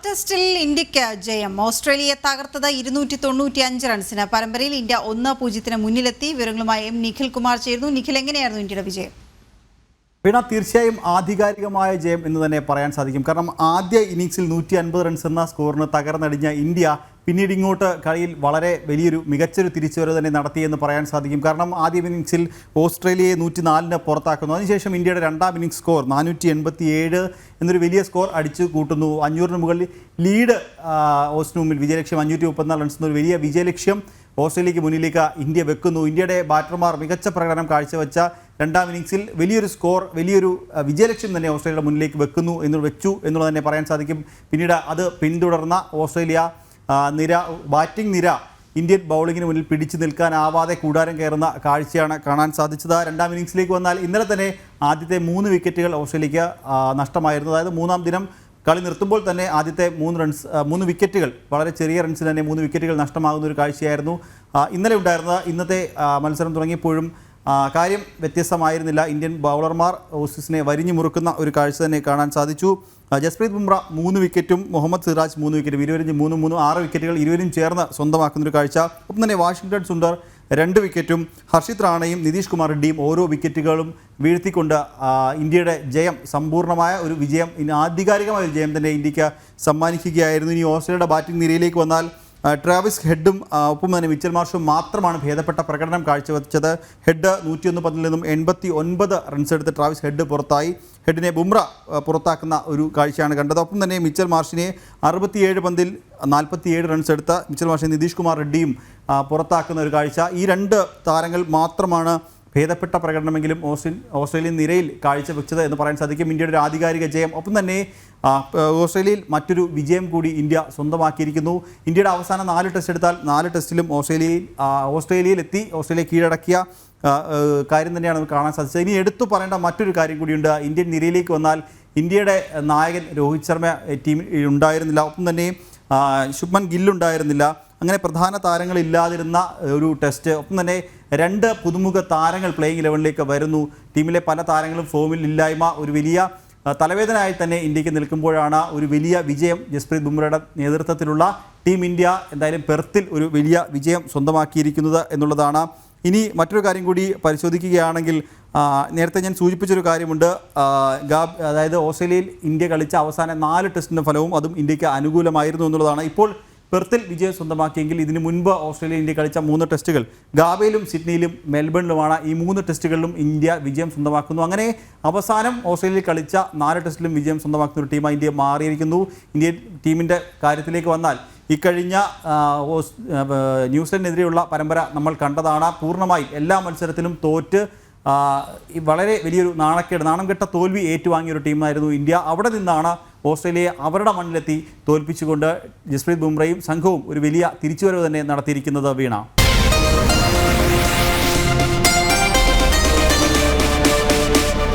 ടെസ്റ്റിൽ ഇന്ത്യക്ക് ജയം. ഓസ്ട്രേലിയയെ തകർത്തത് 295 റൺസിന്. പരമ്പരയിൽ ഇന്ത്യ 1-0 മുന്നിലെത്തി. വിവരങ്ങളുമായി എം നിഖിൽ കുമാർ ചേരുന്നു. നിഖിൽ, എങ്ങനെയായിരുന്നു ഇന്ത്യയുടെ വിജയം? വീണ, തീർച്ചയായും ആധികാരികമായ ജയം എന്ന് തന്നെ പറയാൻ സാധിക്കും. കാരണം ആദ്യ ഇന്നിംഗ്സിൽ 150 റൺസ് എന്ന സ്കോറിന് തകർന്നടിഞ്ഞ ഇന്ത്യ പിന്നീട് ഇങ്ങോട്ട് കളിയിൽ വളരെ വലിയൊരു മികച്ചൊരു തിരിച്ചുവരവ് തന്നെ നടത്തിയെന്ന് പറയാൻ സാധിക്കും. കാരണം ആദ്യ ഇന്നിംഗ്സിൽ ഓസ്ട്രേലിയയെ 104 പുറത്താക്കുന്നു. അതിനുശേഷം ഇന്ത്യയുടെ രണ്ടാം ഇന്നിംഗ്സ് സ്കോർ 487 എന്നൊരു വലിയ സ്കോർ അടിച്ചു കൂട്ടുന്നു. 500 മുകളിൽ ലീഡ് ഓസ്റ്റിന് മുമ്പിൽ വിജയലക്ഷ്യം 534 റൺസ് എന്നൊരു വലിയ വിജയലക്ഷ്യം ഓസ്ട്രേലിയയ്ക്ക് മുന്നിലേക്ക് ഇന്ത്യ വെക്കുന്നു. ഇന്ത്യയുടെ ബാറ്റർമാർ മികച്ച പ്രകടനം കാഴ്ചവെച്ച രണ്ടാം ഇന്നിംഗ്സിൽ വലിയൊരു സ്കോർ, വലിയൊരു വിജയലക്ഷ്യം തന്നെ ഓസ്ട്രേലിയയുടെ മുന്നിലേക്ക് വെച്ചു എന്നുള്ളത് തന്നെ പറയാൻ സാധിക്കും. പിന്നീട് അത് പിന്തുടർന്ന ഓസ്ട്രേലിയ ബാറ്റിംഗ് നിര ഇന്ത്യൻ ബൗളിങ്ങിന് മുന്നിൽ പിടിച്ചു നിൽക്കാനാവാതെ കൂടാരം കയറുന്ന കാഴ്ചയാണ് കാണാൻ സാധിച്ചത്. രണ്ടാം ഇന്നിംഗ്സിലേക്ക് വന്നാൽ ഇന്നലെ തന്നെ ആദ്യത്തെ 3 വിക്കറ്റുകൾ ഓസ്ട്രേലിയക്ക് നഷ്ടമായിരുന്നു. അതായത് മൂന്നാം ദിനം കളി നിർത്തുമ്പോൾ തന്നെ ആദ്യത്തെ 3 വിക്കറ്റുകൾ, വളരെ ചെറിയ റൺസിൽ തന്നെ 3 വിക്കറ്റുകൾ നഷ്ടമാകുന്ന ഒരു കാഴ്ചയായിരുന്നു ഇന്നലെ ഉണ്ടായിരുന്നത്. ഇന്നത്തെ മത്സരം തുടങ്ങിയപ്പോഴും കാര്യം വ്യത്യസ്തമായിരുന്നില്ല. ഇന്ത്യൻ ബൗളർമാർ ഓസീസിനെ വരിഞ്ഞു മുറുക്കുന്ന ഒരു കാഴ്ച തന്നെ കാണാൻ സാധിച്ചു. ജസ്പ്രീത് ബുംറ 3 വിക്കറ്റും മുഹമ്മദ് സിറാജ് 3 വിക്കറ്റും, ഇരുവരും 3-3 6 വിക്കറ്റുകൾ ഇരുവരും ചേർന്ന് സ്വന്തമാക്കുന്നൊരു കാഴ്ച. ഒപ്പം തന്നെ വാഷിംഗ്ടൺ സുന്ദർ 2 വിക്കറ്റും ഹർഷിത് റാണയും നിതീഷ് കുമാർ റെഡ്ഡിയും ഓരോ വിക്കറ്റുകളും വീഴ്ത്തിക്കൊണ്ട് ഇന്ത്യയുടെ ജയം, സമ്പൂർണ്ണമായ ഒരു വിജയം, ആധികാരികമായ ഒരു ജയം തന്നെ ഇന്ത്യക്ക് സമ്മാനിക്കുകയായിരുന്നു. ഇനി ഓസ്ട്രേലിയയുടെ ബാറ്റിംഗ് നിരയിലേക്ക് വന്നാൽ ട്രാവിസ് ഹെഡും ഒപ്പം തന്നെ മിച്ചൽ മാർഷും മാത്രമാണ് ഭേദപ്പെട്ട പ്രകടനം കാഴ്ചവെച്ചത്. ഹെഡ് 101 പന്തിൽ നിന്നും 89 റൺസ് എടുത്ത് ട്രാവിസ് ഹെഡ് പുറത്തായി. ഹെഡിനെ ബുംറ പുറത്താക്കുന്ന ഒരു കാഴ്ചയാണ് കണ്ടത്. ഒപ്പം തന്നെ മിച്ചൽ മാർഷിനെ 67 പന്തിൽ 47 റൺസ് എടുത്ത മിച്ചൽ മാർഷിനെ നിതീഷ് കുമാർ റെഡ്ഡിയും പുറത്താക്കുന്ന ഒരു കാഴ്ച. ഈ 2 താരങ്ങൾ മാത്രമാണ് ഭേദപ്പെട്ട പ്രകടനമെങ്കിലും ഓസ്ട്രേലിയൻ നിരയിൽ കാഴ്ചവെച്ചത് എന്ന് പറയാൻ സാധിക്കും. ഇന്ത്യയുടെ ഒരു ആധികാരിക ജയം. ഒപ്പം തന്നെ ഓസ്ട്രേലിയയിൽ മറ്റൊരു വിജയം കൂടി ഇന്ത്യ സ്വന്തമാക്കിയിരിക്കുന്നു. ഇന്ത്യയുടെ അവസാന 4 ടെസ്റ്റ് എടുത്താൽ 4 ടെസ്റ്റിലും ഓസ്ട്രേലിയയിലെത്തി ഓസ്ട്രേലിയ കീഴടക്കിയ കാര്യം തന്നെയാണ് നമുക്ക് കാണാൻ സാധിച്ചത്. ഇനി എടുത്തു പറയേണ്ട മറ്റൊരു കാര്യം കൂടിയുണ്ട്. ഇന്ത്യൻ നിരയിലേക്ക് വന്നാൽ ഇന്ത്യയുടെ നായകൻ രോഹിത് ശർമ്മ ടീമിൽ ഉണ്ടായിരുന്നില്ല. ഒപ്പം തന്നെ ശുഭ്മൻ ഗില്ലുണ്ടായിരുന്നില്ല. അങ്ങനെ പ്രധാന താരങ്ങളില്ലാതിരുന്ന ഒരു ടെസ്റ്റ്. ഒപ്പം തന്നെ 2 പുതുമുഖ താരങ്ങൾ പ്ലേയിങ് 11ലേക്ക് വരുന്നു. ടീമിലെ പല താരങ്ങളും ഫോമിൽ ഇല്ലായ്മ ഒരു വലിയ തലവേദനയായി തന്നെ ഇന്ത്യക്ക് നിൽക്കുമ്പോഴാണ് ഒരു വലിയ വിജയം ജസ്പ്രീത് ബുംറയുടെ നേതൃത്വത്തിലുള്ള ടീം ഇന്ത്യ എന്തായാലും പെർത്തിൽ ഒരു വലിയ വിജയം സ്വന്തമാക്കിയിരിക്കുന്നത് എന്നുള്ളതാണ്. ഇനി മറ്റൊരു കാര്യം കൂടി പരിശോധിക്കുകയാണെങ്കിൽ, നേരത്തെ ഞാൻ സൂചിപ്പിച്ചൊരു കാര്യമുണ്ട്. അതായത് ഓസ്ട്രേലിയയിൽ ഇന്ത്യ കളിച്ച അവസാന 4 ടെസ്റ്റിൻ്റെ ഫലവും അതും ഇന്ത്യക്ക് അനുകൂലമായിരുന്നു എന്നുള്ളതാണ്. ഇപ്പോൾ പെർത്തിൽ വിജയം സ്വന്തമാക്കിയെങ്കിൽ ഇതിനു മുൻപ് ഓസ്ട്രേലിയ ഇന്ത്യ കളിച്ച 3 ടെസ്റ്റുകൾ ഗാബയിലും സിഡ്നിയിലും മെൽബണിലുമാണ്. ഈ 3 ടെസ്റ്റുകളിലും ഇന്ത്യ വിജയം സ്വന്തമാക്കുന്നു. അങ്ങനെ അവസാനം ഓസ്ട്രേലിയയിൽ കളിച്ച 4 ടെസ്റ്റിലും വിജയം സ്വന്തമാക്കുന്ന ഒരു ടീമായി ഇന്ത്യ മാറിയിരിക്കുന്നു. ഇന്ത്യൻ ടീമിൻ്റെ കാര്യത്തിലേക്ക് വന്നാൽ ഇക്കഴിഞ്ഞ ന്യൂസിലൻഡിനെതിരെയുള്ള പരമ്പര നമ്മൾ കണ്ടതാണ്. പൂർണ്ണമായും എല്ലാ മത്സരത്തിലും തോറ്റ് വളരെ വലിയൊരു നാണം കെട്ട തോൽവി ഏറ്റുവാങ്ങിയ ഒരു ടീമായിരുന്നു ഇന്ത്യ. അവിടെ നിന്നാണ് ഓസ്ട്രേലിയയെ അവരുടെ മണ്ണിലെത്തി തോൽപ്പിച്ചുകൊണ്ട് ജസ്പ്രീത് ബുംറയും സംഘവും ഒരു വലിയ തിരിച്ചുവരവ് തന്നെ നടത്തിയിരിക്കുന്നത്. വീണ.